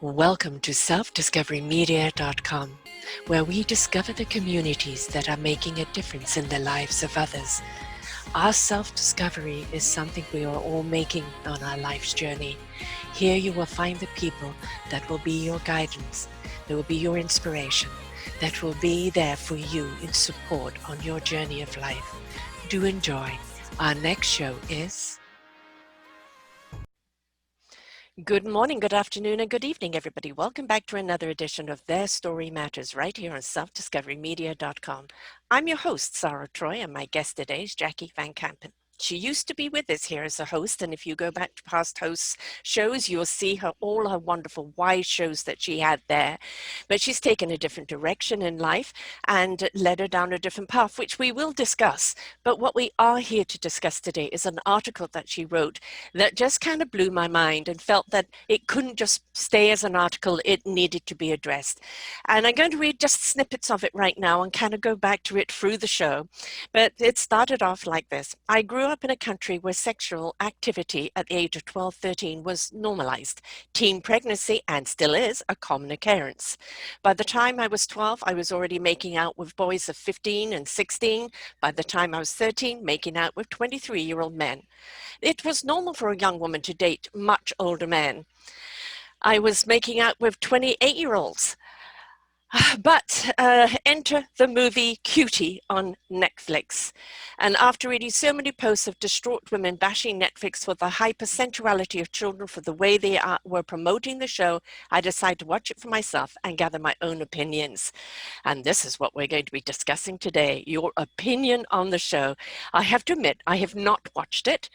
Welcome to selfdiscoverymedia.com, where we discover the communities that are making a difference in the lives of others. Our self-discovery is something we are all making on our life's journey. Here you will find the people that will be your guidance, that will be your inspiration, that will be there for you in support on your journey of life. Do enjoy. Our next show is... Good morning, good afternoon, and good evening, everybody. Welcome back to another edition of Their Story Matters right here on selfdiscoverymedia.com. I'm your host, Sarah Troy, and my guest today is Jackie VanCampen. She used to be with us here as a host, and if you go back to past host shows, you'll see all her wonderful wise shows that she had there. But she's taken a different direction in life and led her down a different path, which we will discuss. But what we are here to discuss today is an article that she wrote that just kind of blew my mind and felt that it couldn't just stay as an article, it needed to be addressed. And I'm going to read just snippets of it right now and kind of go back to it through the show. But it started off like this. I grew up in a country where sexual activity at the age of 12, 13 was normalized. Teen pregnancy, and still is, a common occurrence. By the time I was 12, I was already making out with boys of 15 and 16. By the time I was 13, making out with 23-year-old men. It was normal for a young woman to date much older men. I was making out with 28-year-olds. But enter the movie Cutie on Netflix. And after reading so many posts of distraught women bashing Netflix for the hyper-sexuality of children, for the way they were promoting the show, I decided to watch it for myself and gather my own opinions. And this is what we're going to be discussing today, your opinion on the show. I have to admit, I have not watched it.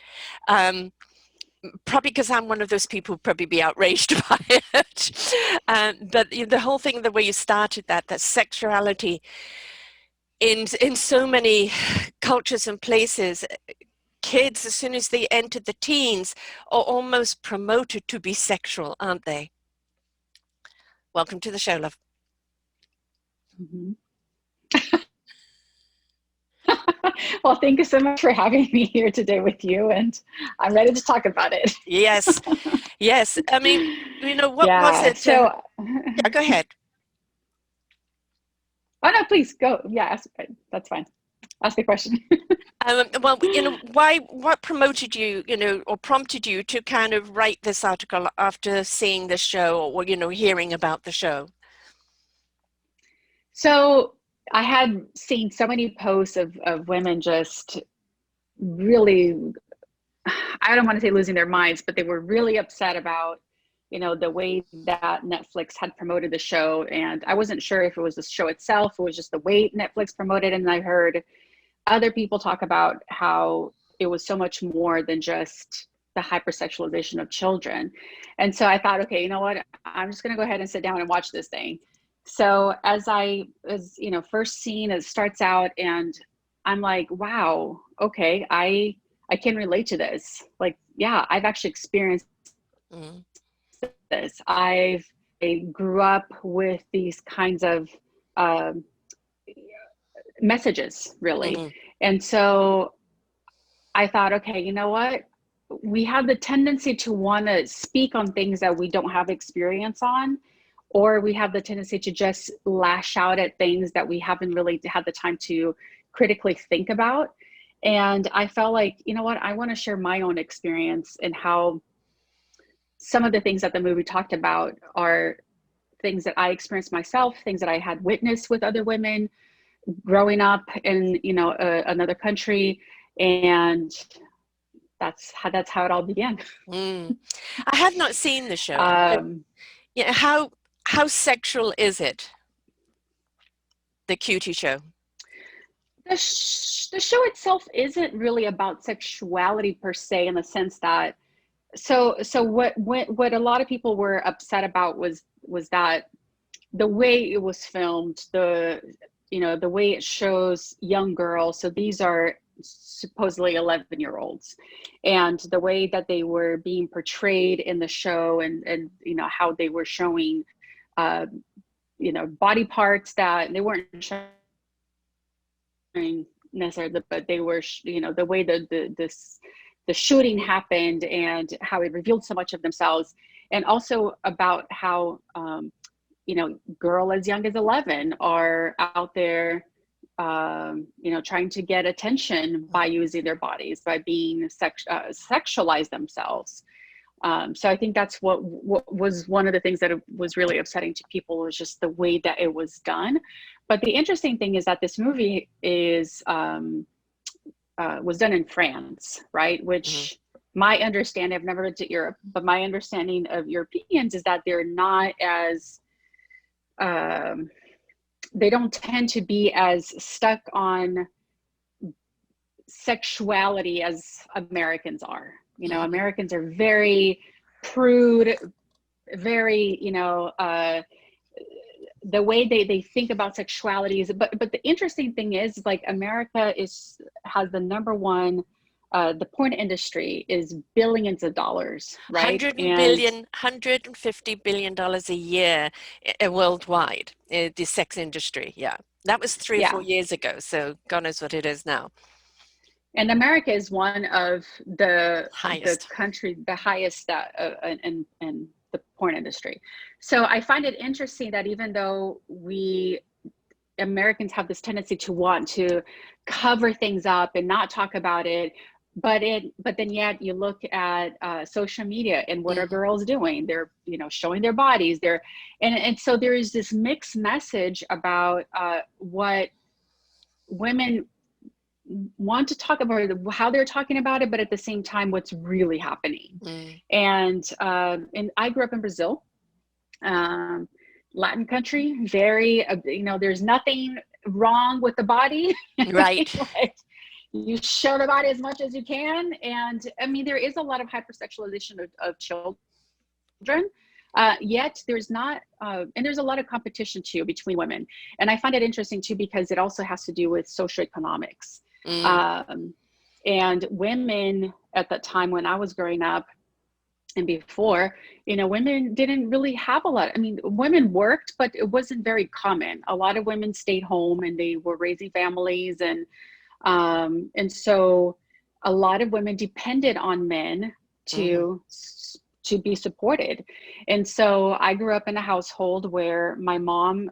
Probably because I'm one of those people who probably be outraged by it. But the whole thing, the way you started that sexuality in so many cultures and places, kids, as soon as they enter the teens, are almost promoted to be sexual, aren't they? Welcome to the show, love. Mm-hmm. Well, thank you so much for having me here today with you, and I'm ready to talk about it. Yes, yes. I mean, what was Yeah, it? so Yeah, go ahead. oh no, please go. Yeah, that's fine. Ask the question. Well, what promoted you, or prompted you to kind of write this article after seeing the show or, hearing about the show? So I had seen so many posts of women just really, I don't want to say losing their minds, but they were really upset about, the way that Netflix had promoted the show. And I wasn't sure if it was the show itself, it was just the way Netflix promoted it. And I heard other people talk about how it was so much more than just the hypersexualization of children. And so I thought, okay, you know what? I'm just going to go ahead and sit down and watch this thing. So as first scene, it starts out and I'm like, wow, okay, I can relate to this. Like, yeah, I've actually experienced this. I grew up with these kinds of messages, really. And so I thought, okay, you know what? We have the tendency to want to speak on things that we don't have experience on, or we have the tendency to just lash out at things that we haven't really had the time to critically think about. And I felt like, you know what? I want to share my own experience and how some of the things that the movie talked about are things that I experienced myself, things that I had witnessed with other women growing up in another country, and that's how it all began. I have not seen the show. Yeah, how sexual is it? The Cutie show. The show itself isn't really about sexuality per se, in the sense that so what a lot of people were upset about was that the way it was filmed, the way it shows young girls. So these are supposedly 11-year-olds, and the way that they were being portrayed in the show, and how they were showing body parts that they weren't showing necessarily, but they were the way the shooting happened and how it revealed so much of themselves. and also about how, you know, girl as young as 11 are out there, you know, trying to get attention by using their bodies, by being sexualize themselves. So I think that's what was one of the things that was really upsetting to people, was just the way that it was done. But the interesting thing is that this movie is was done in France, right? Mm-hmm. Which my understanding, I've never been to Europe, but my understanding of Europeans is that they're not as um, they don't tend to be as stuck on sexuality as Americans are. You know, Mm-hmm. Americans are very prude, very, you know, the way they think about sexuality is, but the interesting thing is, like, America has the number one, the porn industry is billions of dollars, right? 100 And billion, $150 billion a year worldwide, the sex industry. Yeah. That was 3 or 4 yeah, years ago. So God knows what it is now. and America is one of the Highest. country, the highest in the porn industry. So I find it interesting that even though we Americans have this tendency to want to cover things up and not talk about it, but then yet you look at social media, and what are Mm-hmm. girls doing? They're, you know, showing their bodies. They're and so there is this mixed message about what women want to talk about, how they're talking about it, but at the same time, what's really happening. Mm. And I grew up in Brazil, um, Latin country, very, you know, there's nothing wrong with the body. Right. Like, you show the body as much as you can. And I mean, there is a lot of hypersexualization of children. Yet there's not, and there's a lot of competition too between women. And I find it interesting too, because it also has to do with socioeconomics. Mm. Um, and women at that time when I was growing up and before, you know, women didn't really have a lot. I mean, women worked, but it wasn't very common. A lot of women stayed home and they were raising families, and so a lot of women depended on men Mm-hmm. to be supported. And so I grew up in a household where my mom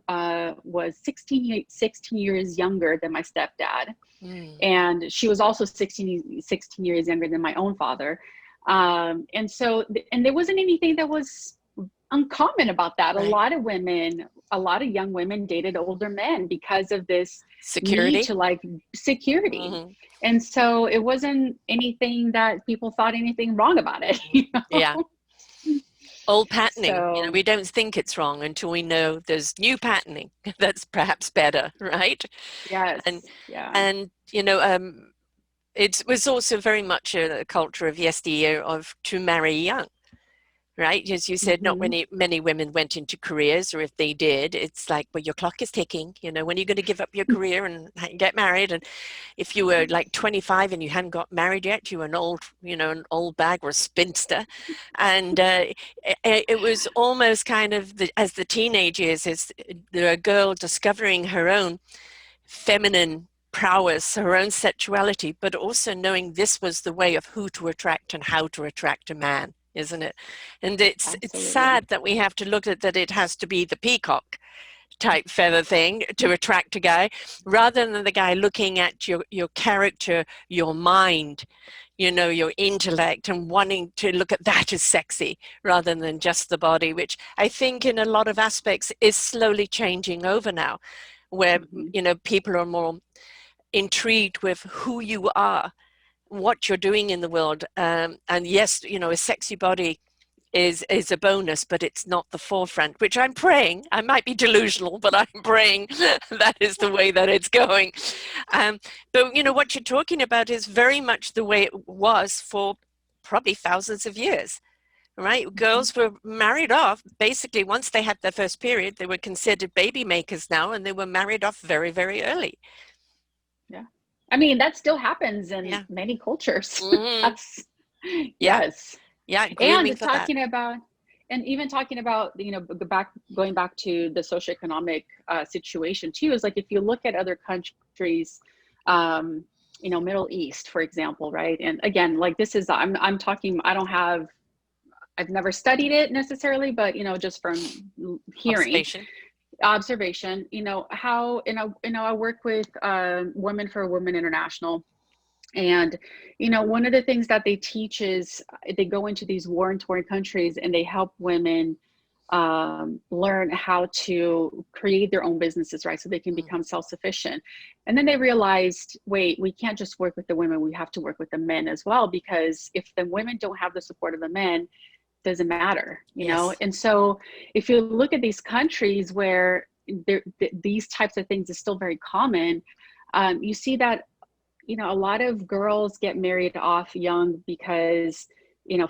was 16 years younger than my stepdad, Mm. and she was also 16 years younger than my own father. And so, and there wasn't anything that was uncommon about that. A Right. lot of women, a lot of young women dated older men because of this need Security. to, like, security. Mm-hmm. And so it wasn't anything that people thought anything wrong about it, Mm-hmm. you Yeah. know? Old patterning. So We don't think it's wrong until we know there's new patterning that's perhaps better, right? And yes, yeah. it was also very much a culture of yesteryear of to marry young. Right? As you said, not Mm-hmm. many women went into careers, or if they did, it's like, well, your clock is ticking. When are you going to give up your career and get married? And if you were like 25 and you hadn't got married yet, you were an old bag or a spinster. And it was almost kind of as the teenage years, is a girl discovering her own feminine prowess, her own sexuality, but also knowing this was the way of who to attract and how to attract a man, isn't it? And it's Absolutely. sad that we have to look at that it has to be the peacock type feather thing to attract a guy, rather than the guy looking at your character, your mind, your intellect, and wanting to look at that as sexy rather than just the body, which I think in a lot of aspects is slowly changing over now, where Mm-hmm. people are more intrigued with who you are, what you're doing in the world. And yes, a sexy body is a bonus, but it's not the forefront, which I'm praying. I might be delusional, but I'm praying that is the way that it's going. But what you're talking about is very much the way it was for probably thousands of years. Right? Mm-hmm. Girls were married off basically once they had their first period. They were considered baby makers now, and they were married off very, very early. Yeah. I mean, that still happens in Yeah. many cultures. Hmm. That's, Yeah. yes. Yeah. Grooming And for that. even talking about, going back to the socioeconomic situation too, is like, if you look at other countries, um, Middle East, for example, right? And again, like, this is, I'm talking, I don't have I've never studied it necessarily, but just from hearing, Observation. observation, how, I work with Women for Women International. And, one of the things that they teach is they go into these war-torn countries and they help women learn how to create their own businesses, right? So they can become self-sufficient. And then they realized, wait, we can't just work with the women, we have to work with the men as well, because if the women don't have the support of the men, it doesn't matter, Yes. And so if you look at these countries where these types of things is still very common, you see that a lot of girls get married off young because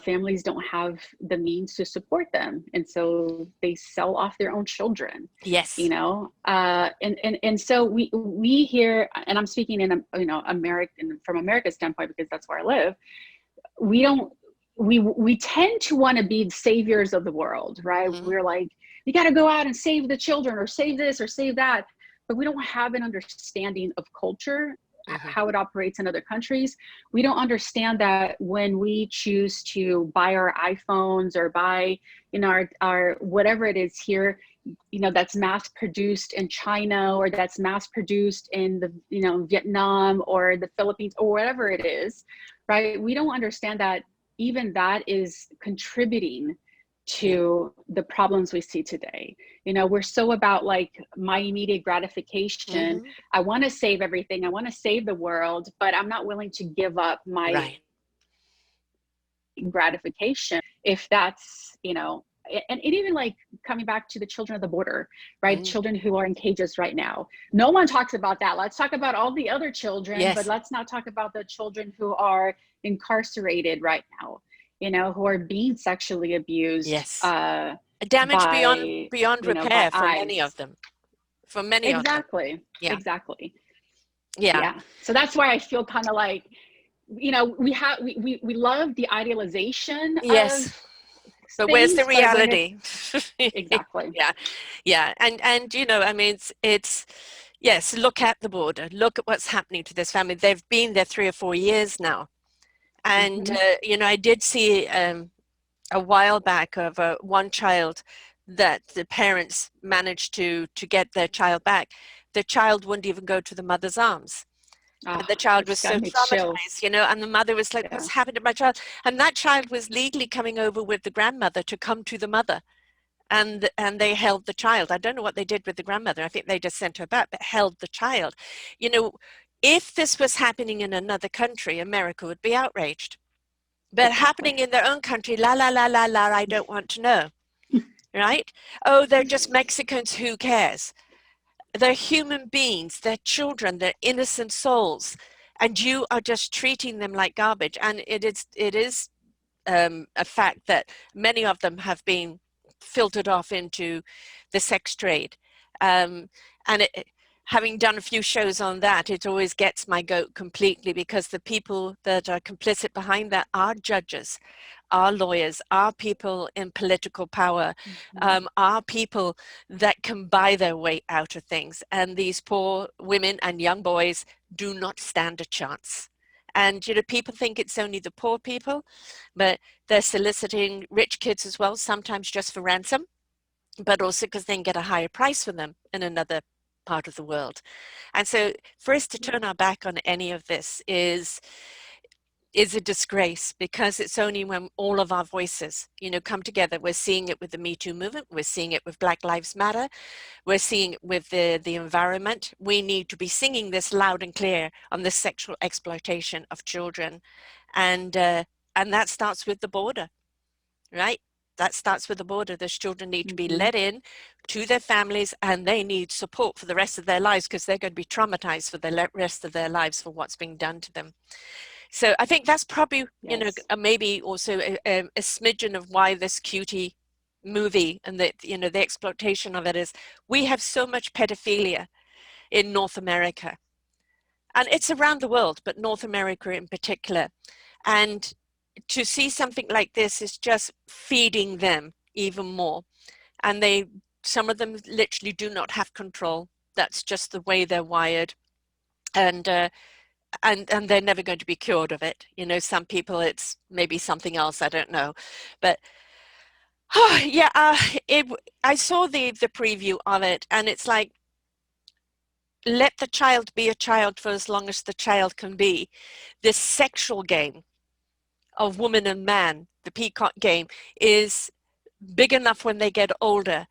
families don't have the means to support them, and so they sell off their own children. Yes. And so we here, and I'm speaking in American, from America's standpoint, because that's where I live. We don't we tend to want to be the saviors of the world, right? We're like, you got to go out and save the children, or save this or save that, but we don't have an understanding of culture, how it operates in other countries. We don't understand that when we choose to buy our iPhones or buy, our whatever it is here, that's mass produced in China, or that's mass produced in the, Vietnam or the Philippines or whatever it is, right? We don't understand that even that is contributing to the problems we see today. We're so about like my immediate gratification. I want to save everything. I want to save the world, but I'm not willing to give up my gratification if that's, and even like coming back to the children of the border, right? Children who are in cages right now. No one talks about that. Let's talk about all the other children, but let's not talk about the children who are incarcerated right now, who are being sexually abused. Yes. Damage beyond By repair for many of ICE. them. For many of them. Exactly. Yeah. Exactly. Yeah. Yeah. So that's why I feel kind of like, we love the idealization of but where's the things, but when reality? exactly. Yeah. And I mean, it's yes, look at the border, look at what's happening to this family. They've been there 3 or 4 years now. And I did see a while back of one child that the parents managed to get their child back. The child wouldn't even go to the mother's arms. And the child was It's so got me chills. traumatized, and the mother was like, what's happened to my child? And that child was legally coming over with the grandmother to come to the mother. And they held the child. I don't know what they did with the grandmother. I think they just sent her back, but held the child. If this was happening in another country, America would be outraged. But happening in their own country, la, la, la, la, la, I don't want to know. Right? Oh, they're just Mexicans, who cares? They're human beings, they're children, they're innocent souls, and you are just treating them like garbage. And it is a fact that many of them have been filtered off into the sex trade. And having done a few shows on that, it always gets my goat completely, because the people that are complicit behind that are judges, are lawyers, are people in political power, are people that can buy their way out of things. And these poor women and young boys do not stand a chance. And, people think it's only the poor people, but they're soliciting rich kids as well, sometimes just for ransom, but also because they can get a higher price for them in another part of the world. And so for us to turn our back on any of this is a disgrace, because it's only when all of our voices, come together. We're seeing it with the Me Too movement. We're seeing it with Black Lives Matter. We're seeing it with the environment. We need to be singing this loud and clear on the sexual exploitation of children. And that starts with the border, right? That starts with the border. Those children need to be let in to their families, and they need support for the rest of their lives, because they're going to be traumatized for the rest of their lives for what's being done to them. So I think that's probably, maybe also a smidgen of why this Cutie movie and the exploitation of it is, we have so much pedophilia in North America, and it's around the world, but North America in particular. And to see something like this is just feeding them even more. And some of them literally do not have control. That's just the way they're wired. And they're never going to be cured of it. Some people, it's maybe something else, I don't know. But Yeah, I saw the preview of it, and it's like, let the child be a child for as long as the child can be. This sexual game of woman and man, the peacock game, is big enough when they get older,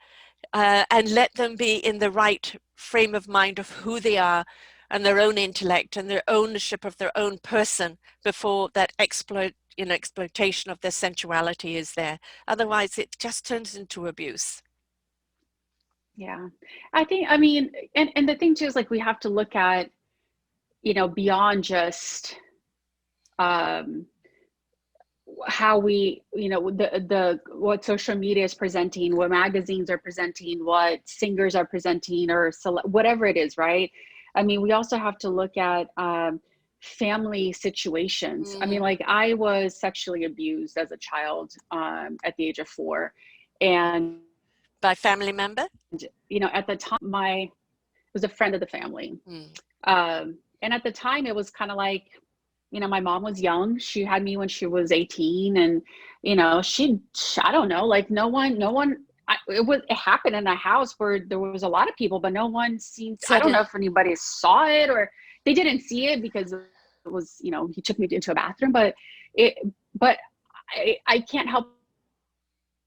and let them be in the right frame of mind of who they are and their own intellect and their ownership of their own person before that exploitation of their sensuality is there. Otherwise, it just turns into abuse. Yeah. I mean, and the thing too is like we have to look at, beyond just um how we, the what social media is presenting, what magazines are presenting, what singers are presenting, or whatever it is, right? I mean, we also have to look at family situations. I mean, Mm. like I was sexually abused as a child at the age of 4, and By family member? at the time, my it was a friend of the family. Mm. And at the time, it was kind of like, my mom was young. She had me when she was 18, and I don't know, like no one. It happened in a house where there was a lot of people, but no one seemed. I Said don't know it. if anybody saw it or they didn't see it because it was, he took me into a bathroom, it, but I can't help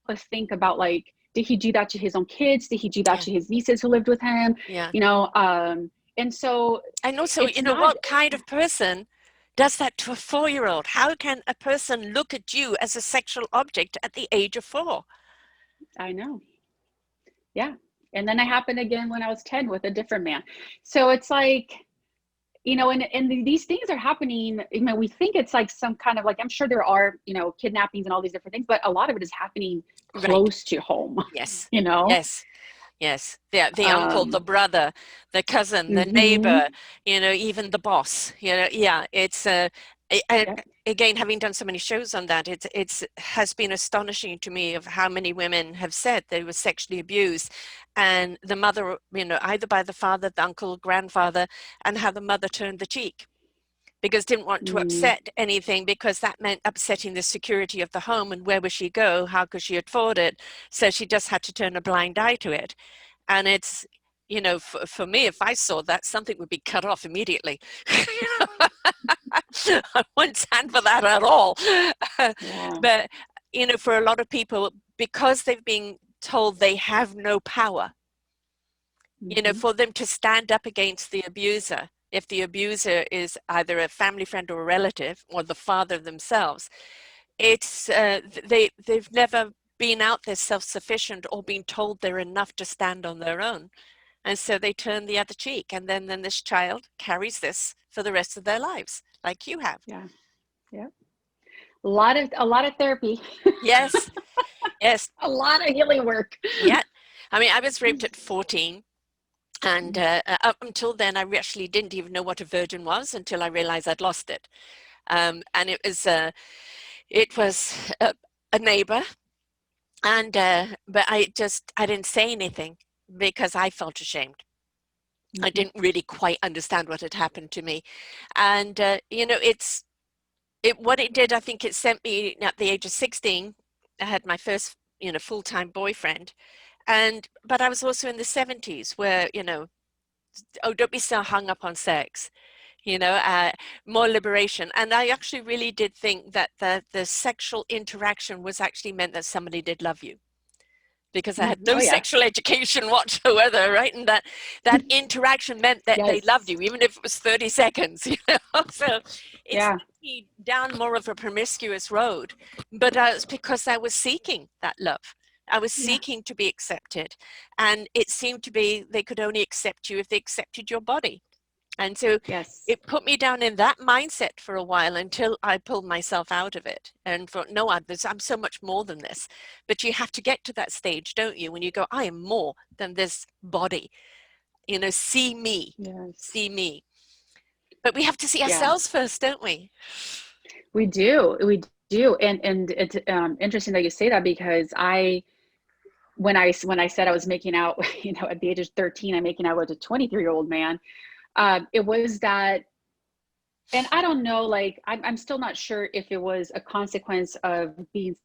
but think about like, did he do that to his own kids? Did he do that Yeah. to his nieces who lived with him? Yeah. And so And also, it's not. what kind of person does that to a 4-year-old? How can a person look at you as a sexual object at the age of 4? I know. Yeah. And then it happened again when I was 10 with a different man. So it's like, and these things are happening. We think it's like some kind of like, I'm sure there are, kidnappings and all these different things, but a lot of it is happening Right. close to home, Yes. you know? Yes. Yes. The uncle, the Um, brother, the cousin, the neighbor, mm-hmm. even the boss. Yeah, it's Yep. again, having done so many shows on that, it's has been astonishing to me of how many women have said they were sexually abused, and the mother, either by the father, the uncle, grandfather, and how the mother turned the cheek because didn't want to Mm, upset anything because that meant upsetting the security of the home, and where would she go? How could she afford it? So she just had to turn a blind eye to it. And it's, for me, if I saw that, something would be cut off immediately. I wouldn't stand for that at all. yeah. But, for a lot of people, because they've been told they have no power, Mm-hmm. for them to stand up against the abuser, if the abuser is either a family friend or a relative or the father themselves, it's they've never been out there self-sufficient or been told they're enough to stand on their own, and so they turn the other cheek, and then this child carries this for the rest of their lives, like you have. Yeah. Yeah. A lot of therapy, Yes, yes, a lot of healing work. yeah. I mean, I was raped at 14. And up until then, I actually didn't even know what a virgin was until I realized I'd lost it. And it was a neighbor, and but I didn't say anything because I felt ashamed. I Mm-hmm. didn't really quite understand what had happened to me, and what it did. I think it sent me at the age of 16. I had my first full-time boyfriend, and but I was also in the 70s where oh, don't be so hung up on sex, you know, uh, more liberation. And I actually really did think that the sexual interaction was actually meant that somebody did love you because I had Oh no yeah. sexual education whatsoever, right? And that interaction meant that they loved Yes. you, even if it was 30 seconds, So it Yeah. sent me down more of a promiscuous road, but it's because I was seeking that love. I was Yeah. seeking to be accepted. And it seemed to be they could only accept you if they accepted your body. And so Yes. it put me down in that mindset for a while until I pulled myself out of it and thought, no, I'm so much more than this. But you have to get to that stage, don't you? When you go, I am more than this body, see me, Yes. see me. But we have to see Yeah. ourselves first, don't we? We do. We do. And it's interesting that you say that because when I said I was making out, at the age of 13, I'm making out with a 23-year-old man. It was that, and I don't know, like I'm still not sure if it was a consequence of being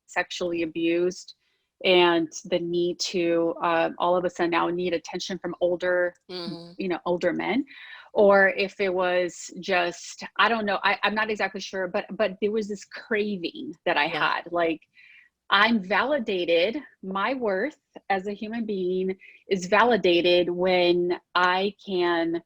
sexually abused, and the need to all of a sudden now need attention from older, Mm-hmm. older men, or if it was just, I don't know, I'm not exactly sure, but there was this craving that I Yeah. had, like, I'm validated, my worth as a human being is validated when I can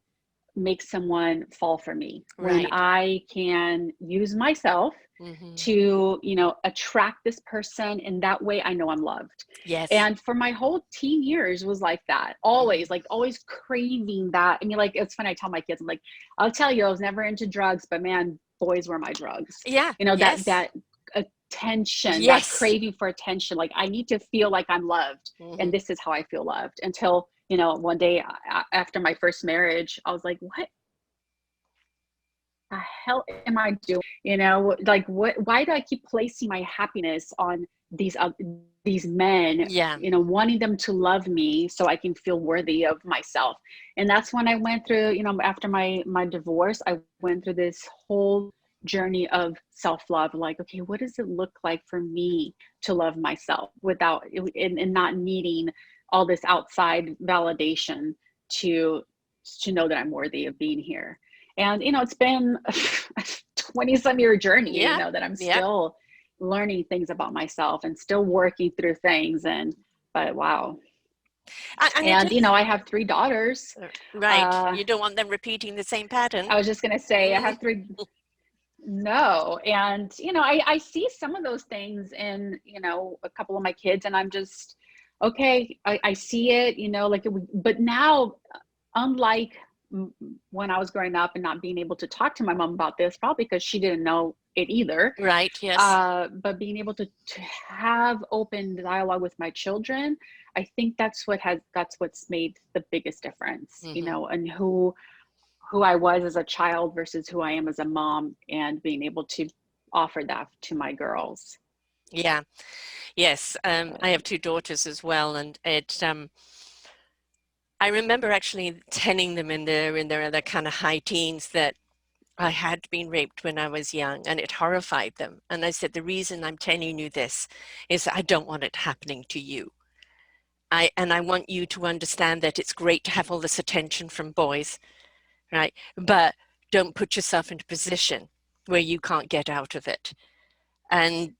make someone fall for me, when Right. I can use myself Mm-hmm. to, attract this person, and that way I know I'm loved. Yes. And for my whole teen years was like that, Mm-hmm. always, like, always craving that. I mean, like, it's funny, I tell my kids, I'm like, I'll tell you, I was never into drugs, but man, boys were my drugs. Yeah. That Yes. attention, that Yes. craving for attention, like, I need to feel like I'm loved, and Mm-hmm. this is how I feel loved. Until, one day after my first marriage, I was like, what the hell am I doing? Like, why do I keep placing my happiness on these men, Yeah. wanting them to love me so I can feel worthy of myself? And that's when I went through, after my divorce, I went through this whole journey of self-love. Like, okay, what does it look like for me to love myself without, and not needing all this outside validation to know that I'm worthy of being here. And, it's been a 20 some year journey, Yeah. that I'm Yeah. still learning things about myself and still working through things. But wow. And it And, is I have three daughters. right. Uh, You don't want them repeating the same pattern. I was just going to say, I Mm. have three. No. And, I see some of those things in, a couple of my kids, and I'm just, okay, I see it, like, but now, unlike when I was growing up and not being able to talk to my mom about this, probably because she didn't know it either. Right. Yes. But being able to have open dialogue with my children, I think that's what's made the biggest difference, Mm-hmm. and who I was as a child versus who I am as a mom, and being able to offer that to my girls. Yeah. Yes. I But have two daughters as well, and I remember actually telling them in their other kind of high teens that I had been raped when I was young, and it horrified them. And I said, the reason I'm telling you this is I don't want it happening to you. I want you to understand that it's great to have all this attention from boys, right? But don't put yourself in a position where you can't get out of it. And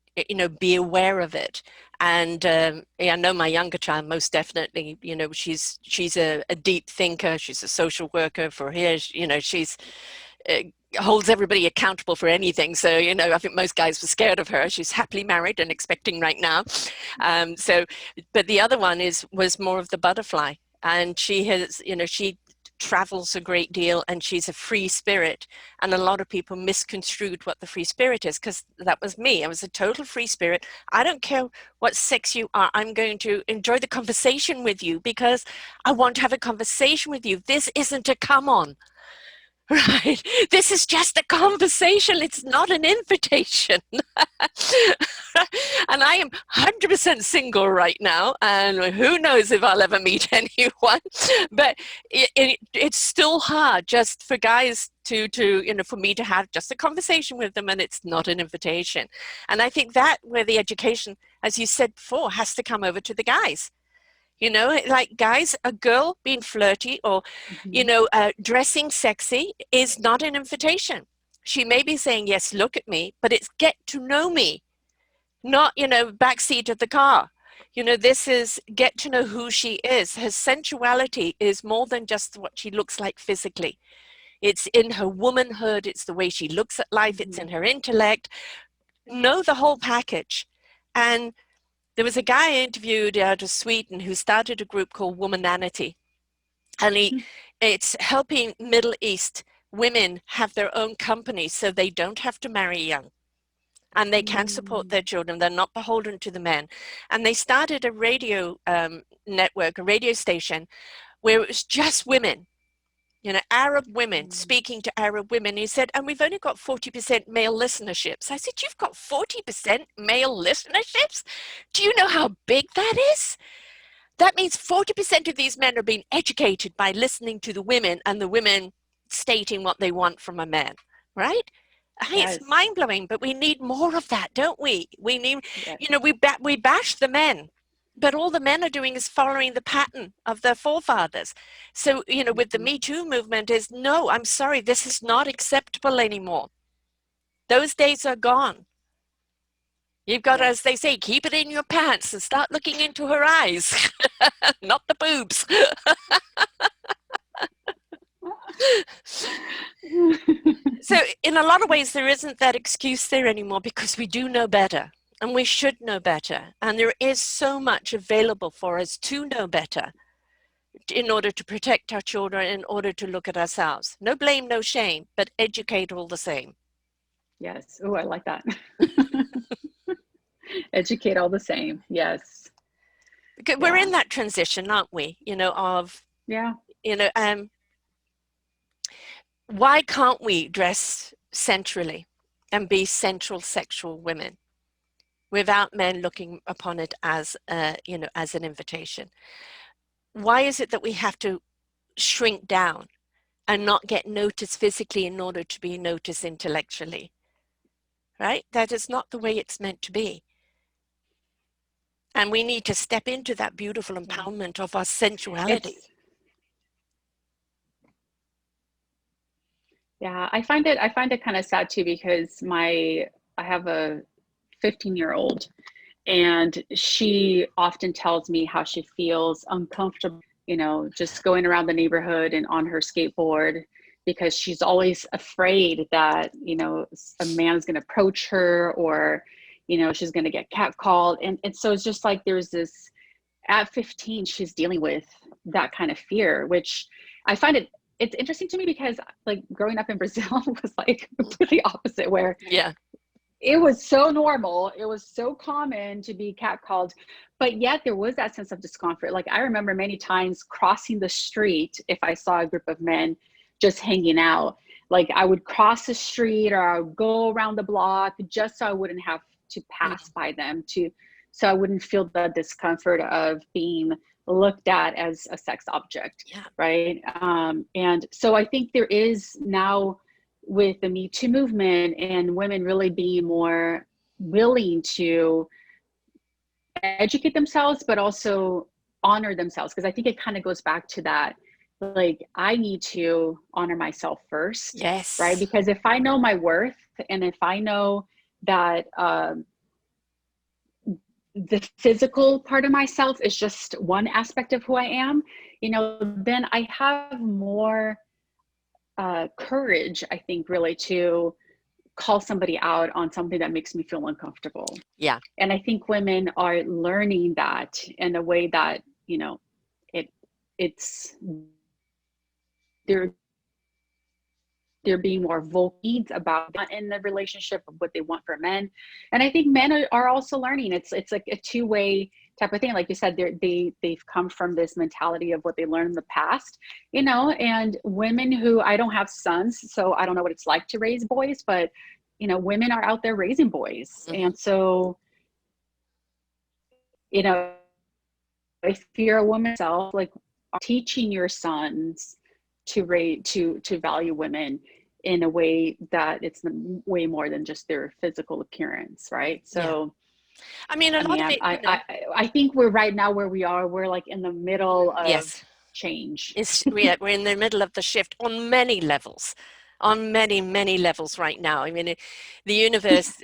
be aware of it. And yeah, I know my younger child most definitely, she's a deep thinker. She's a social worker for here. She's uh, holds everybody accountable for anything. So, I think most guys were scared of her. She's happily married and expecting right now. So, but the other one was more of the butterfly. And she has, she travels a great deal, and she's a free spirit. And a lot of people misconstrued what the free spirit is, because that was me. I was a total free spirit. I don't care what sex you are. I'm going to enjoy the conversation with you because I want to have a conversation with you. This isn't a come on. Right. This is just a conversation. It's not an invitation. And I am 100% single right now. And who knows if I'll ever meet anyone. But it's still hard just for guys for me to have just a conversation with them, and it's not an invitation. And I think that where the education, as you said before, has to come over to the guys. Like, guys, a girl being flirty or, mhm. dressing sexy is not an invitation. She may be saying, yes, look at me, but it's get to know me, not, backseat of the car. This is get to know who she is. Her sensuality is more than just what she looks like physically. It's in her womanhood. It's the way she looks at life. It's in Mhm. her intellect. Know the whole package. And there was a guy I interviewed out of Sweden who started a group called Womananity, and it's helping Middle East women have their own companies so they don't have to marry young, and they can support their Mm. children. They're not beholden to the men. And they started a radio network, a radio station, where it was just women, Arab women Mm. speaking to Arab women. He said, and we've only got 40% male listenerships. I said, you've got 40% male listenerships? Do you know how big that is? That means 40% of these men are being educated by listening to the women, and the women stating what they want from a man, right? I mean, it's Yes. mind-blowing, but we need more of that, don't we? We need, Yes. we bash the men, but all the men are doing is following the pattern of their forefathers. So, with the Mhm. Me Too movement is, no, I'm sorry, this is not acceptable anymore. Those days are gone. You've got, as they Yes. say, keep it in your pants and start looking into her eyes, not the boobs. So in a lot of ways, there isn't that excuse there anymore because we do know better and we should know better. And there is so much available for us to know better in order to protect our children, in order to look at ourselves. No blame, no shame, but educate all the same. Yes. Oh, I like that. Educate all the same. Yes. Because we're Yeah. in that transition, aren't we? Yeah. You know, um, why can't we dress centrally and be central sexual women without men looking upon it as as an invitation? Why is it that we have to shrink down and not get noticed physically in order to be noticed intellectually? Right? That is not the way it's meant to be. And we need to step into that beautiful Yeah. empowerment of our sensuality. It's Yeah, I find it kind of sad too because I have a 15-year-old and she often tells me how she feels uncomfortable, just going around the neighborhood and on her skateboard because she's always afraid that, a man's going to approach her or, she's going to get catcalled. And so it's just like there's this at 15 she's dealing with that kind of fear, which I find it's interesting to me because like growing up in Brazil was like completely opposite, where Yeah. it was so normal, it was so common to be catcalled, but yet there was that sense of discomfort. Like I remember many times crossing the street if I saw a group of men just hanging out, like I would cross the street or I would go around the block just so I wouldn't have to pass Mm, by them, to so I wouldn't feel the discomfort of being looked at as a sex object, yeah. right? And so I think there is now, with the Me Too movement and women really being more willing to educate themselves, but also honor themselves. Because I think it kind of goes back to that, like, I need to honor myself first, right? Yes. Because if I know my worth and if I know that the physical part of myself is just one aspect of who I am, then I have more courage, I think, really, to call somebody out on something that makes me feel uncomfortable. Yeah. And I think women are learning that in a way that, it it's they're they're being more vocal about that in the relationship of what they want for men. And I think men are also learning. It's like a two-way type of thing. Like you said, they've come from this mentality of what they learned in the past, and women who, I don't have sons, so I don't know what it's like to raise boys, but women are out there raising boys. Hmm. And so, if you're a woman yourself, like, teaching your sons to rate to value women in a way that it's way more than just their physical appearance, right? Yeah. So I mean, a I lot mean, of it, I think we're right now where we are, we're like in the middle of yes. change. We're in the middle of the shift on many levels, on many, many levels right now. I mean, the universe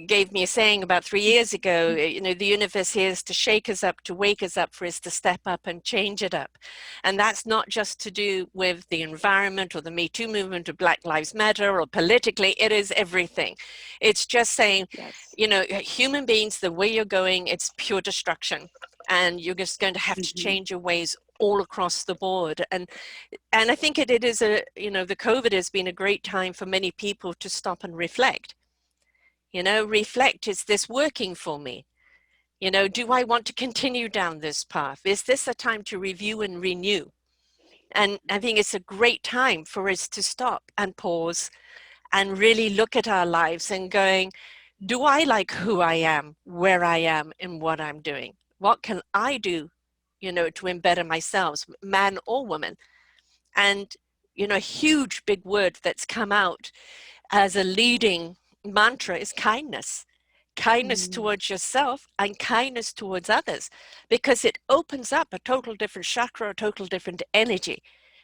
gave me a saying about 3 years ago, the universe here is to shake us up, to wake us up, for us to step up and change it up. And that's not just to do with the environment or the Me Too movement or Black Lives Matter or politically, it is everything. It's just saying, Yes. human beings, the way you're going, it's pure destruction. And you're just going to have to Hmm. change your ways all across the board. And I think it is the COVID has been a great time for many people to stop and reflect. Reflect, is this working for me? Do I want to continue down this path? Is this a time to review and renew? And I think it's a great time for us to stop and pause and really look at our lives and going, do I like who I am, where I am, and what I'm doing? What can I do, to embetter myself, man or woman? And, a huge big word that's come out as a leading mantra is kindness. Kindness Mm, towards yourself and kindness towards others, because it opens up a total different chakra, a total different energy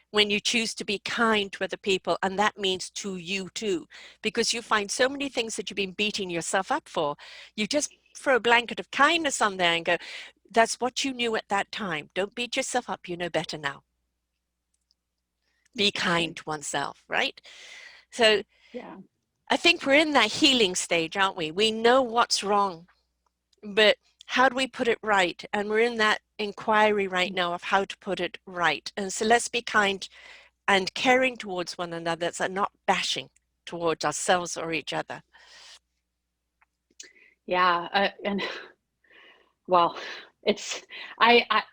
when you choose to be kind to other people. And that means to you too, because you find so many things that you've been beating yourself up for. You just throw a blanket of kindness on there and go, that's what you knew at that time. Don't beat yourself up. You know better now. Be kind right. to oneself, right? So Yeah. I think we're in that healing stage, aren't we? We know what's wrong, but how do we put it right? And we're in that inquiry right now of how to put it right. And so let's be kind and caring towards one another, and not bashing towards ourselves or each other. Yeah. And well, it's, I, I,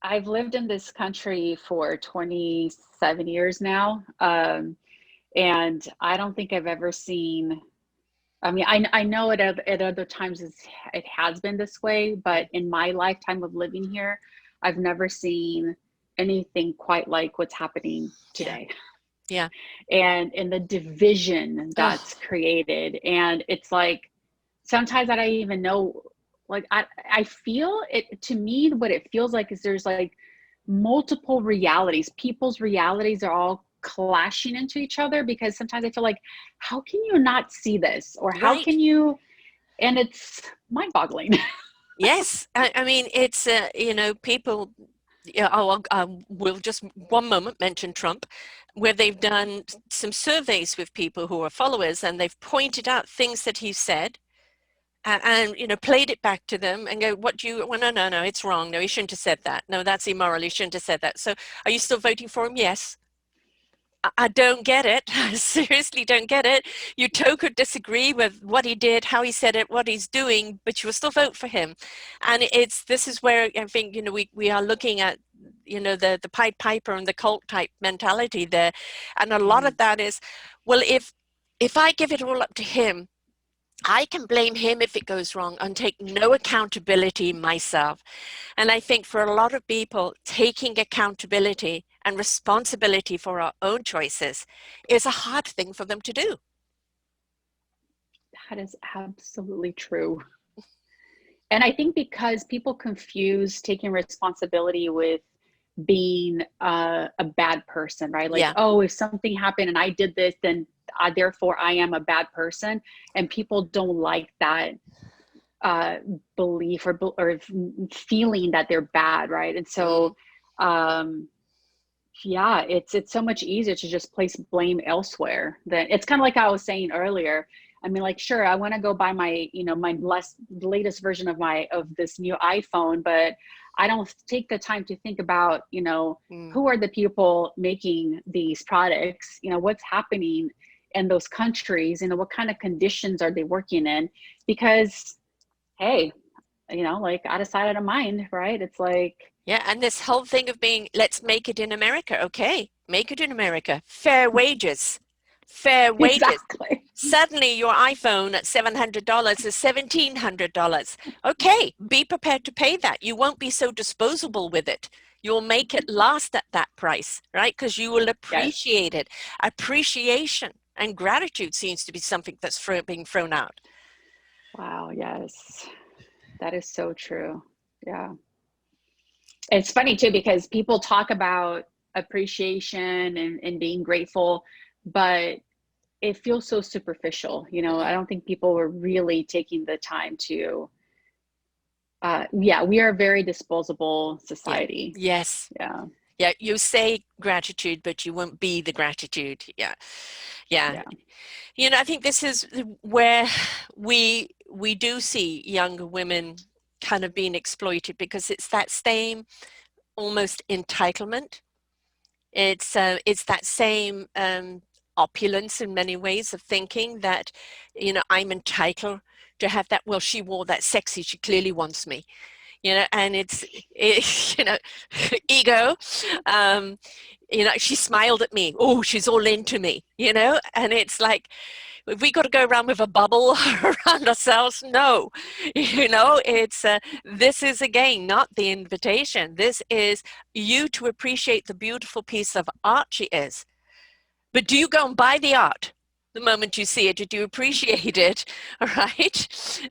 I've lived in this country for 27 years now. And I don't think I've ever seen, I mean, I know at other times it has been this way, but in my lifetime of living here, I've never seen anything quite like what's happening Yeah, today. yeah. And in the division that's Oh, created. And it's like, sometimes I don't even know, like, I feel it, to me, what it feels like is there's like multiple realities. People's realities are all clashing into each other, because sometimes I feel like, how can you not see this? Or how right. can you, and it's mind boggling. Yes. I mean, it's, people, yeah, we'll just one moment mention Trump, where they've done some surveys with people who are followers, and they've pointed out things that he said, and played it back to them and go, what do you, well, no, no, no, it's wrong, no, he shouldn't have said that, no, that's immoral, he shouldn't have said that. So are you still voting for him? Yes. I don't get it. I seriously don't get it. You could disagree with what he did, how he said it, what he's doing, but you will still vote for him. And this is where I think, we are looking at, the Pied Piper and the cult type mentality there. And a lot of Mm. that is, well, if I give it all up to him, I can blame him if it goes wrong and take no accountability myself. And I think for a lot of people, taking accountability and responsibility for our own choices is a hard thing for them to do. That is absolutely true. And I think because people confuse taking responsibility with being a bad person, right? Like, Yeah, oh, if something happened and I did this, then therefore I am a bad person. And people don't like that uh, belief or feeling that they're bad, right? And mm, so, um, yeah, it's so much easier to just place blame elsewhere. Than it's kind of like I was saying earlier. I mean, like, sure, I want to go buy my, my latest version of this new iPhone, but I don't take the time to think about, mm, who are the people making these products, what's happening in those countries, what kind of conditions are they working in? Because, hey, like, out of sight, out of mind, right? It's like, yeah. And this whole thing of being, let's make it in America. Okay, make it in America. Fair wages, fair wages. exactly. Suddenly your iPhone at $700 is $1,700. Okay, be prepared to pay that. You won't be so disposable with it. You'll make it last at that price, right? Because you will Yes. appreciate it. Appreciation and gratitude seems to be something that's being thrown out. Wow. Yes. That is so true. Yeah. It's funny too, because people talk about appreciation and being grateful, but it feels so superficial. I Mm, don't think people were really taking the time to, yeah, we are a very disposable yeah. society. Yes. Yeah. Yeah. You say gratitude, but you won't be the gratitude. Yeah. Yeah. Yeah. I think this is where we do see younger women kind of being exploited, because it's that same almost entitlement. It's that same opulence in many ways of thinking that, I'm entitled to have that. Well, she wore that sexy. She clearly wants me. And it, ego. Um, she smiled at me. Oh, she's all into me. And it's like, have we got to go around with a bubble around ourselves? No, it's this is again not the invitation. This is you to appreciate the beautiful piece of art she is. But do you go and buy the art? The moment you see it, you do appreciate it, all right?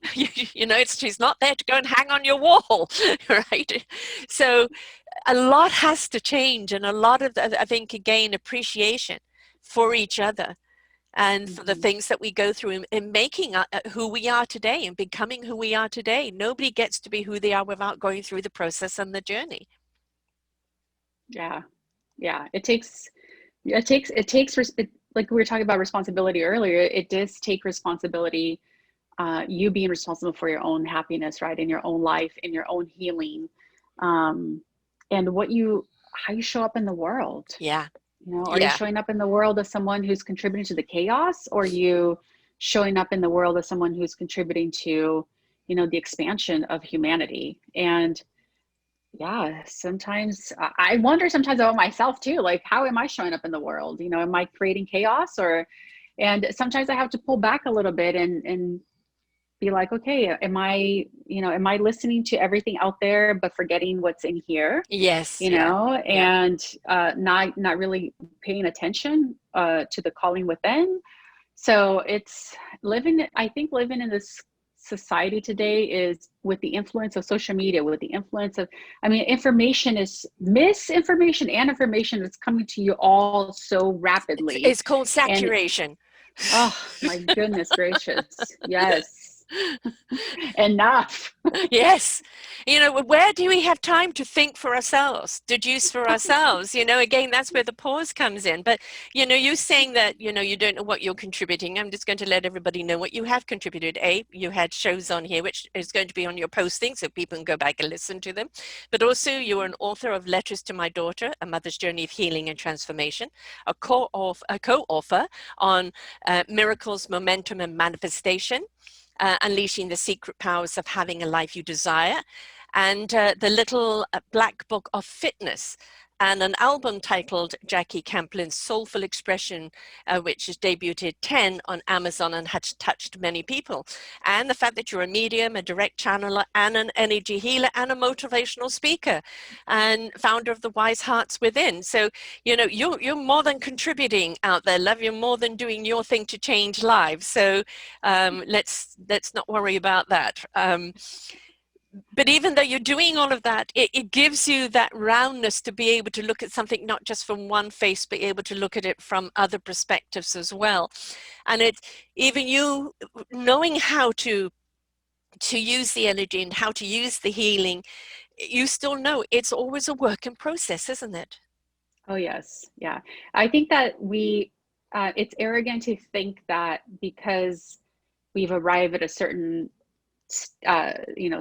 You know, she's not there to go and hang on your wall, right? So a lot has to change, and a lot of, I think, again, appreciation for each other and for the Mhm. things that we go through in making who we are today and becoming who we are today. Nobody gets to be who they are without going through the process and the journey. Yeah. Yeah. Like we were talking about responsibility earlier, it does take responsibility, you being responsible for your own happiness, right? In your own life, in your own healing, um, and how you show up in the world. Yeah. You know, are you Yeah. showing up in the world as someone who's contributing to the chaos, or are you showing up in the world as someone who's contributing to, the expansion of humanity? And yeah, sometimes I wonder sometimes about myself too, like how am I showing up in the world? Am I creating chaos, and sometimes I have to pull back a little bit and be like, okay, am I listening to everything out there but forgetting what's in here? Yes. Yeah. Yeah. And not really paying attention to the calling within. So it's I think living in this society today is with the influence of social media, with the influence of, I mean, information is misinformation and information that's coming to you all so rapidly. It's called And saturation. oh my goodness gracious. Yes. Enough. Yes. You know, where do we have time to think for ourselves, deduce for ourselves? You know, again, that's where the pause comes in. But, you know, you saying that, you know, you don't know what you're contributing. I'm just going to let everybody know what you have contributed. You had shows on here, which is going to be on your posting, so people can go back and listen to them. But also, you're an author of Letters to My Daughter, A Mother's Journey of Healing and Transformation, a co-author on Miracles, Momentum, and Manifestation, Unleashing the Secret Powers of Having a Life You Desire, and the Little Black Book of Fitness, and an album titled Jackie VanCampen's Soulful Expression, which has debuted 10 on Amazon and has touched many people. And the fact that you're a medium, a direct channeler, and an energy healer, and a motivational speaker, and founder of the Wise Hearts Within. So, you know, you're more than contributing out there, love. You're more than doing your thing to change lives. So let's not worry about that. But even though you're doing all of that, it gives you that roundness to be able to look at something not just from one face, but able to look at it from other perspectives as well. And it's even you knowing how to use the energy and how to use the healing, you still know it's always a work in process, isn't it? Oh, yes. Yeah. I think that it's arrogant to think that because we've arrived at a certain,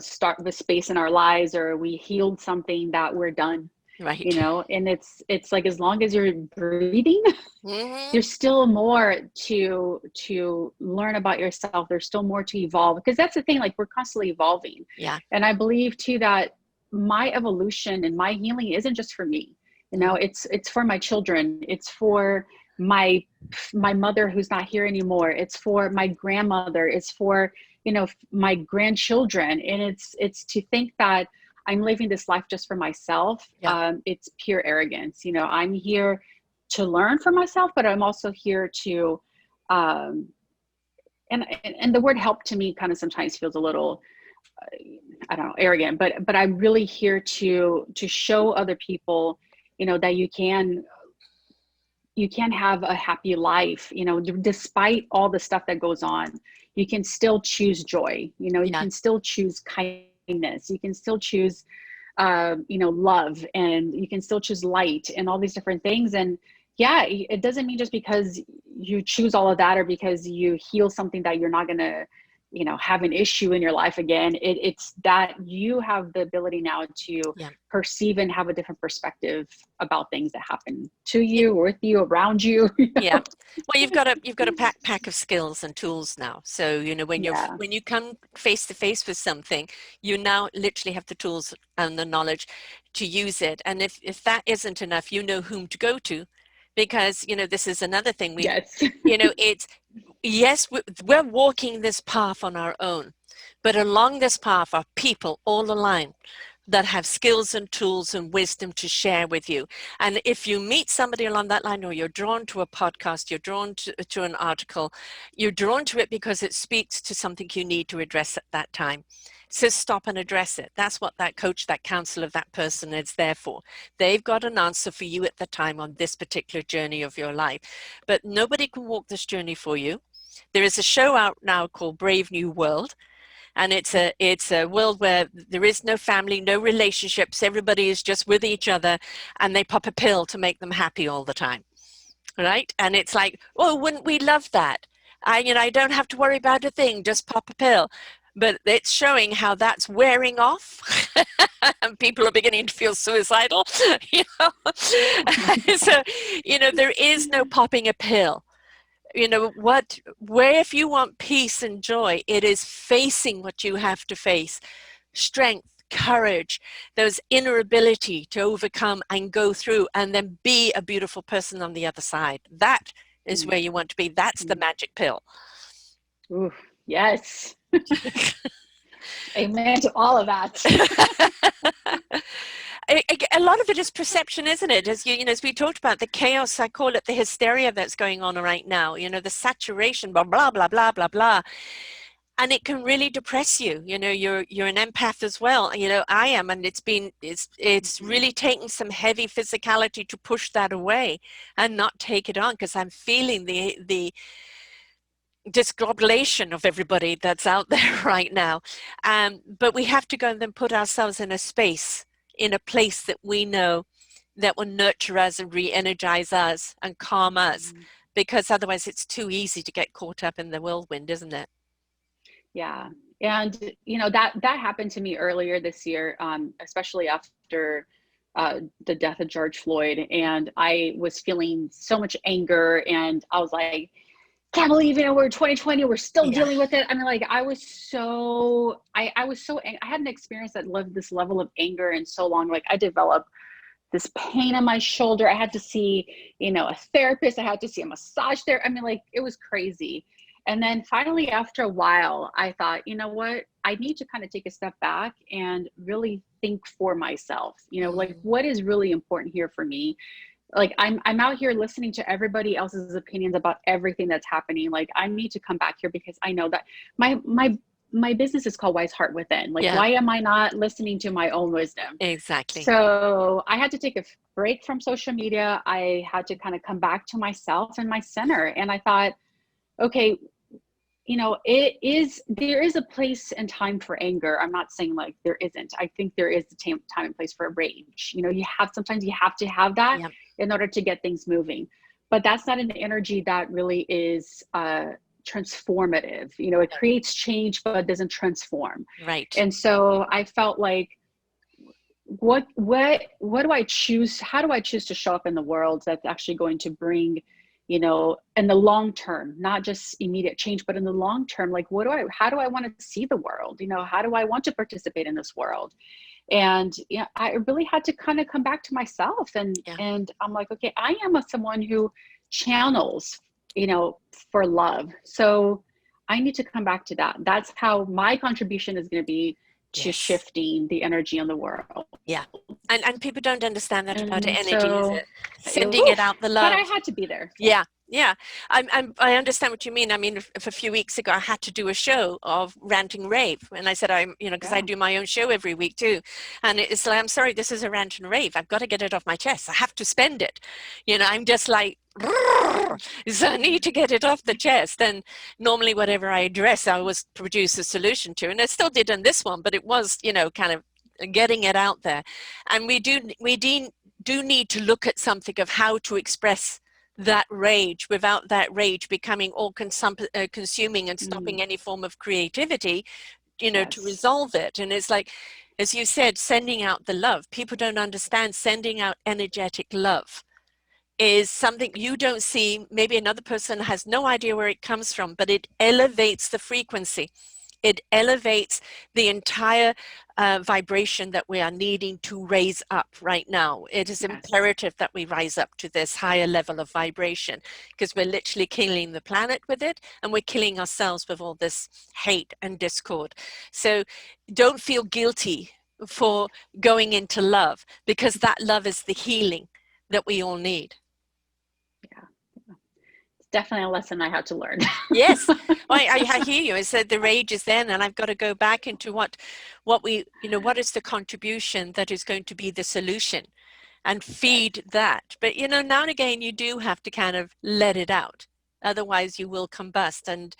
start the space in our lives, or we healed something, that we're done, Right. and it's like, as long as you're breathing, Mm-hmm. there's still more to learn about yourself. There's still more to evolve, because that's the thing, like, we're constantly evolving. Yeah. And I believe too that my evolution and my healing isn't just for me. Mm. It's for my children. It's for my my mother who's not here anymore. It's for my grandmother. It's for, my grandchildren. And it's to think that I'm living this life just for myself. Yeah. It's pure arrogance. I'm here to learn for myself, but I'm also here to, um, and the word help to me kind of sometimes feels a little, I don't know, arrogant, but I'm really here to show other people, that you can have a happy life, despite all the stuff that goes on. You can still choose joy. You Yeah. can still choose kindness. You can still choose, love, and you can still choose light, and all these different things. And yeah, it doesn't mean just because you choose all of that, or because you heal something, that you're not going to, have an issue in your life again. It's that you have the ability now to Yeah. perceive and have a different perspective about things that happen to Yeah. you, or with you, around you. Yeah. Well, you've got a pack of skills and tools now. So, you know, Yeah. when you come face to face with something, you now literally have the tools and the knowledge to use it. And if that isn't enough, you know whom to go to, because, you know, this is another thing Yes. you know, it's, yes, we're walking this path on our own, but along this path are people all aligned that have skills and tools and wisdom to share with you. And if you meet somebody along that line, or you're drawn to a podcast, you're drawn to an article, you're drawn to it because it speaks to something you need to address at that time. So stop and address it. That's what that coach, that counselor, that person is there for. They've got an answer for you at the time on this particular journey of your life. But nobody can walk this journey for you. There is a show out now called Brave New World. And it's a world where there is no family, no relationships. Everybody is just with each other, and they pop a pill to make them happy all the time, right? And it's like, oh, wouldn't we love that? I don't have to worry about a thing, just pop a pill. But it's showing how that's wearing off, and people are beginning to feel suicidal. You know, so there is no popping a pill. Where if you want peace and joy, it is facing what you have to face. Strength, courage, those inner ability to overcome and go through, and then be a beautiful person on the other side. That is where you want to be. That's the magic pill. Ooh, yes. Amen to all of that. A lot of it is perception, isn't it? As as we talked about, the chaos, I call it the hysteria that's going on right now, the saturation, blah, blah, blah, blah, blah, blah. And it can really depress you. You're an empath as well. I am, and it's really taking some heavy physicality to push that away and not take it on, because I'm feeling the discombobulation of everybody that's out there right now. But we have to go and then put ourselves in a place that we know that will nurture us and re-energize us and calm us, because otherwise it's too easy to get caught up in the whirlwind, isn't it? Yeah. And that happened to me earlier this year, especially after the death of George Floyd. And I was feeling so much anger, and I was like, can't believe, we're 2020, we're still dealing with it. I mean, like, I was so I hadn't experienced this level of anger in so long. Like, I developed this pain in my shoulder. I had to see, a therapist. I had to see a massage there. I mean, like, it was crazy. And then finally, after a while, I thought, you know what? I need to kind of take a step back and really think for myself, like, what is really important here for me? Like, I'm out here listening to everybody else's opinions about everything that's happening. Like, I need to come back here because I know that my business is called Wise Heart Within. Like, why am I not listening to my own wisdom? Exactly. So I had to take a break from social media. I had to kind of come back to myself and my center. And I thought, okay, there is a place and time for anger. I'm not saying like there isn't. I think there is a time and place for rage. Sometimes you have to have that in order to get things moving, but that's not an energy that really is transformative. It creates change, but it doesn't transform. Right. And so I felt like, what do I choose? How do I choose to show up in the world that's actually going to bring, in the long term, not just immediate change, but in the long term, like, how do I want to see the world? How do I want to participate in this world? And I really had to kind of come back to myself, and I'm like, okay, I am someone who channels, for love. So I need to come back to that. That's how my contribution is going to be to shifting the energy in the world. Yeah. And people don't understand that about the energy, is it? Sending it out the love. But I had to be there. Yeah. Yeah. I understand what you mean. I mean, a few weeks ago, I had to do a show of rant and rave. And I said, because I do my own show every week too. And it's like, I'm sorry, this is a rant and rave. I've got to get it off my chest. I have to spend it. I'm just like, so I need to get it off the chest. And normally whatever I address, I always produce a solution to. And I still did on this one, but it was, kind of getting it out there. And we do need to look at something of how to express that rage without that rage becoming all consuming and stopping any form of creativity, to resolve it. And it's like, as you said, sending out the love. People don't understand sending out energetic love is something you don't see. Maybe another person has no idea where it comes from, but it elevates the frequency. It elevates the entire vibration that we are needing to raise up right now. It is imperative that we rise up to this higher level of vibration, because we're literally killing the planet with it, and we're killing ourselves with all this hate and discord. So don't feel guilty for going into love, because that love is the healing that we all need. Yeah. It's definitely a lesson I had to learn. Yes, I hear you. I said the rage is then, and I've got to go back into what we, what is the contribution that is going to be the solution, and Yes. feed that. But now and again, you do have to kind of let it out. Otherwise, you will combust. And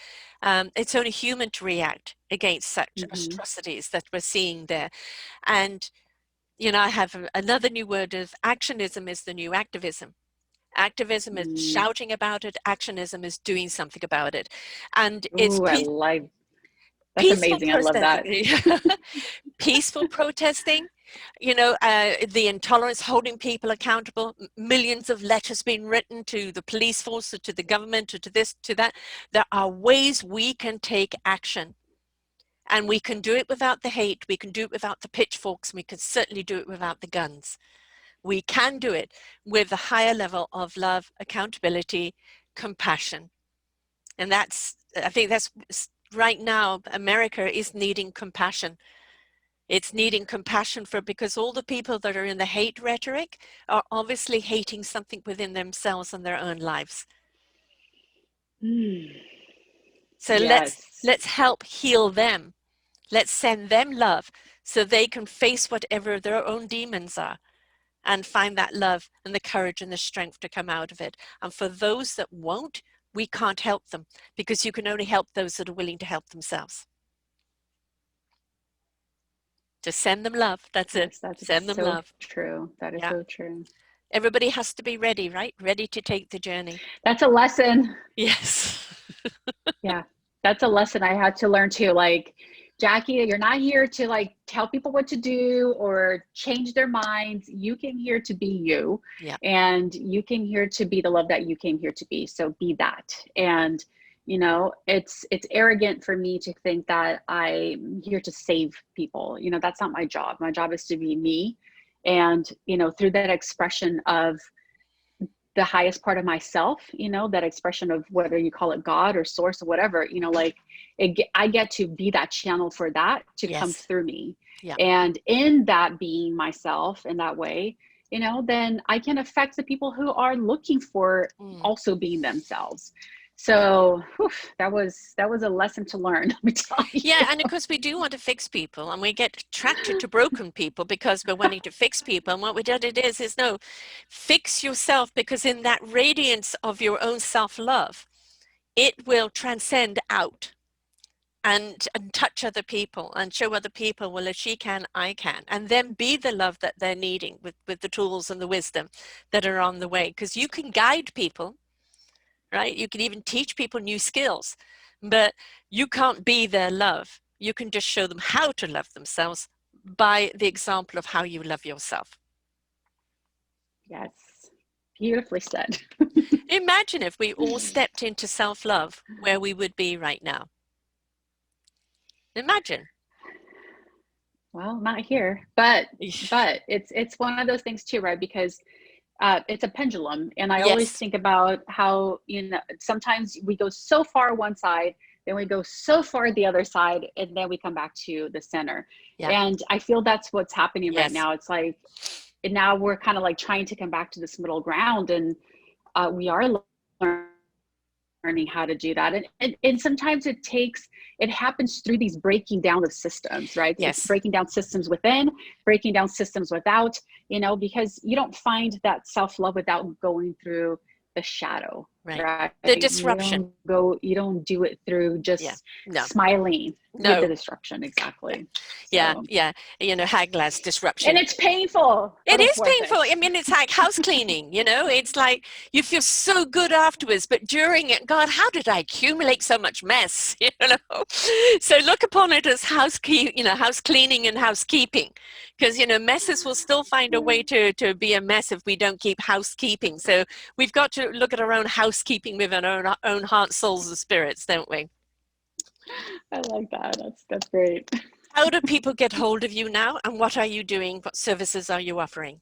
it's only human to react against such Mm-hmm. atrocities that we're seeing there. And, I have another new word of actionism is the new activism. Activism is Mm. shouting about it. Actionism is doing something about it. And it's Ooh, I like, that's peaceful amazing. I love that. protesting. Peaceful protesting, the intolerance, holding people accountable, millions of letters being written to the police force or to the government or to this, to that. There are ways we can take action, and we can do it without the hate. We can do it without the pitchforks. We can certainly do it without the guns. We can do it with a higher level of love, accountability, compassion. And I think that's right now, America is needing compassion. It's needing compassion because all the people that are in the hate rhetoric are obviously hating something within themselves and their own lives. Mm. So Yes. let's help heal them. Let's send them love so they can face whatever their own demons are and find that love and the courage and the strength to come out of it. And for those that won't, we can't help them, because you can only help those that are willing to help themselves. Just send them love. That's it. Yes, that is Send them so love. true. That is Yeah. so true. Everybody has to be ready, right? Ready to take the journey. That's a lesson. Yes. Yeah, that's a lesson I had to learn too. Like, Jackie, you're not here to like tell people what to do or change their minds. You came here to be you, Yeah. and you came here to be the love that you came here to be. So be that. And it's arrogant for me to think that I'm here to save people. That's not my job. My job is to be me. And, through that expression of the highest part of myself, that expression of whether you call it God or source or whatever, like I get to be that channel for that to come Yes. through me. Yeah. And in that being myself in that way, then I can affect the people who are looking for Mm. also being themselves. So whew, that was a lesson to learn, let me tell you. Yeah, and of course we do want to fix people, and we get attracted to broken people because we're wanting to fix people. And what we did is no, fix yourself, because in that radiance of your own self-love, it will transcend out and touch other people and show other people, well, if she can, I can. And then be the love that they're needing with the tools and the wisdom that are on the way. Because you can guide people, right? You can even teach people new skills, but you can't be their love. You can just show them how to love themselves by the example of how you love yourself. Yes, beautifully said. Imagine if we all stepped into self-love, where we would be right now. Imagine. Well, not here, but it's one of those things too, right? Because it's a pendulum, and I always Yes. think about how sometimes we go so far one side, then we go so far the other side, and then we come back to the center. Yeah. And I feel that's what's happening right Yes. now. It's like, and now we're kind of like trying to come back to this middle ground, and we are learning how to do that. And sometimes it happens through these breaking down of systems, right? It's Yes. breaking down systems within, breaking down systems without, because you don't find that self-love without going through the shadow, Right. right? The You disruption. don't do it through Yeah. just No. smiling with the No. disruption. Exactly. Yeah. So, Yeah. Hagler's and disruption. it's painful, It but it's is worth painful. it. I mean, it's like house cleaning, it's like you feel so good afterwards, but during it, God, how did I accumulate so much mess? So look upon it as house cleaning and housekeeping, because, messes will still find a way to be a mess if we don't keep housekeeping. So we've got to look at our own housekeeping with our own hearts, souls, and spirits, don't we? I like that. That's great. How do people get hold of you now, and what are you doing? What services are you offering?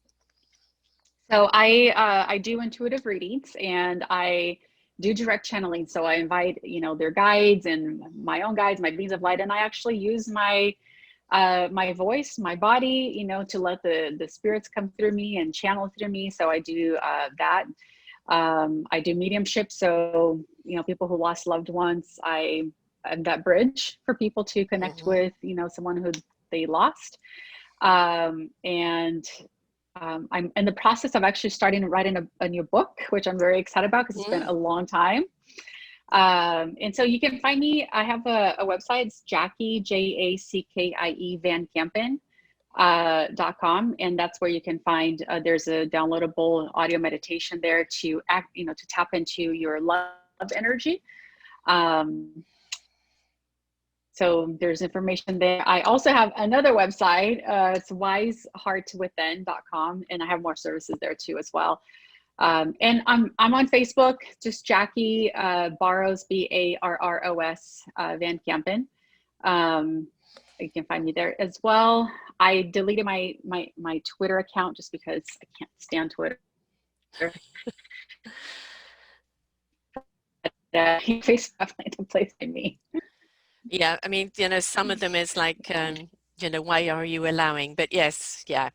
So I do intuitive readings, and I do direct channeling. So I invite their guides and my own guides, my beings of light, and I actually use my my voice, my body, you know, to let the spirits come through me and channel through me. So I do that. I do mediumship. So, you know, people who lost loved ones, I'm that bridge for people to connect with, you know, someone who they lost. And I'm in the process of actually starting to write a new book, which I'm very excited about because it's been a long time. And so you can find me. I have a website. It's Jackie, JACKIE VanCampen .com, and that's where you can find there's a downloadable audio meditation there to act, you know, to tap into your love energy. So there's information there. I also have another website. It's wiseheartwithin.com, and I have more services there too as well. And I'm on Facebook, just Jackie Barros, BARROS VanCampen. You can find me there as well. I deleted my Twitter account just because I can't stand Twitter. Facebook definitely the place for me. Yeah, I mean, you know, some of them is like, you know, why are you allowing? But yes, yeah.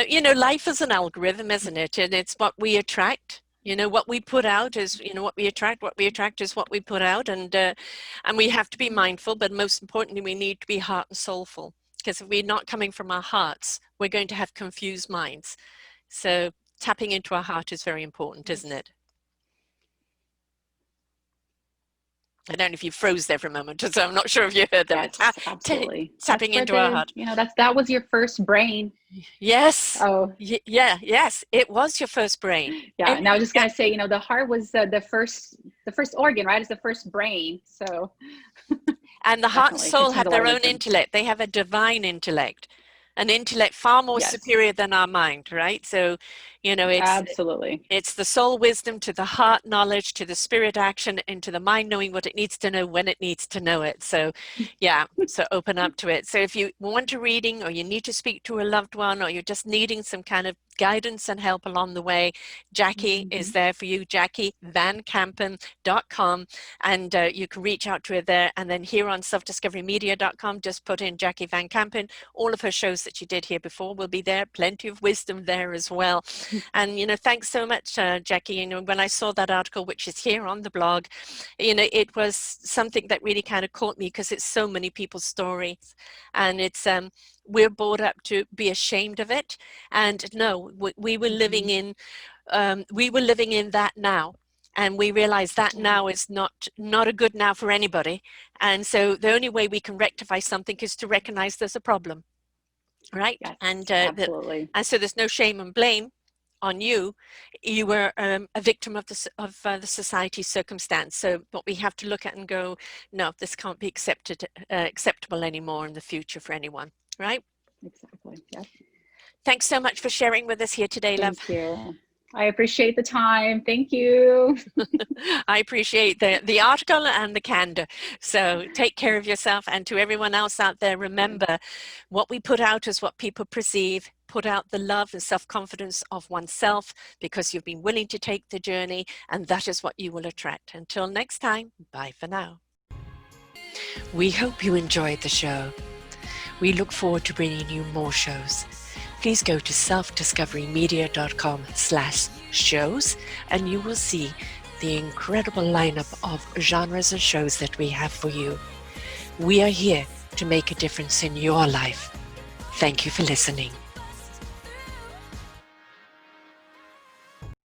You know, life is an algorithm, isn't it? And it's what we attract. You know, what we put out is, you know, what we attract. What we attract is what we put out. And we have to be mindful, but most importantly, we need to be heart and soulful. Because if we're not coming from our hearts, we're going to have confused minds. So tapping into our heart is very important, isn't it? I don't know if you froze there for a moment, so I'm not sure if you heard them. Yes, absolutely. Tapping into our heart. You know, that was your first brain. Yes. Oh, yeah. Yes, it was your first brain. Yeah. And I was just gonna say, you know, the heart was the first organ, right? It's the first brain. So. And the heart and soul have their own intellect. They have a divine intellect, an intellect far more superior than our mind, right? So, you know, it's absolutely, it's the soul wisdom to the heart knowledge, to the spirit action, and to the mind knowing what it needs to know when it needs to know it. So yeah, so open up to it. So if you want a reading, or you need to speak to a loved one, or you're just needing some kind of guidance and help along the way, Jackie is there for you. Jackie VanCampen.com, and you can reach out to her there. And then here on selfdiscoverymedia.com, just put in Jackie VanCampen. All of her shows that she did here before will be there. Plenty of wisdom there as well. And you know, thanks so much, Jackie. You know, when I saw that article, which is here on the blog, you know, it was something that really kind of caught me, because it's so many people's stories, and it's we're brought up to be ashamed of it. And no, we were living in that now, and we realize that now is not a good now for anybody. And so the only way we can rectify something is to recognize there's a problem, right? Yes, and absolutely. And so there's no shame and blame on you. You were a victim of the society's circumstance. So what we have to look at and go, no, this can't be acceptable anymore in the future for anyone, right? Exactly. Yes. Thanks so much for sharing with us here today, love. Thank you. I appreciate the time. Thank you. I appreciate the article and the candor. So take care of yourself, and to everyone else out there, remember, what we put out is what people perceive. Put out the love and self-confidence of oneself, because you've been willing to take the journey, and that is what you will attract. Until next time, bye for now. We hope you enjoyed the show. We look forward to bringing you more shows. Please go to selfdiscoverymedia.com/shows, and you will see the incredible lineup of genres and shows that we have for you. We are here to make a difference in your life. Thank you for listening.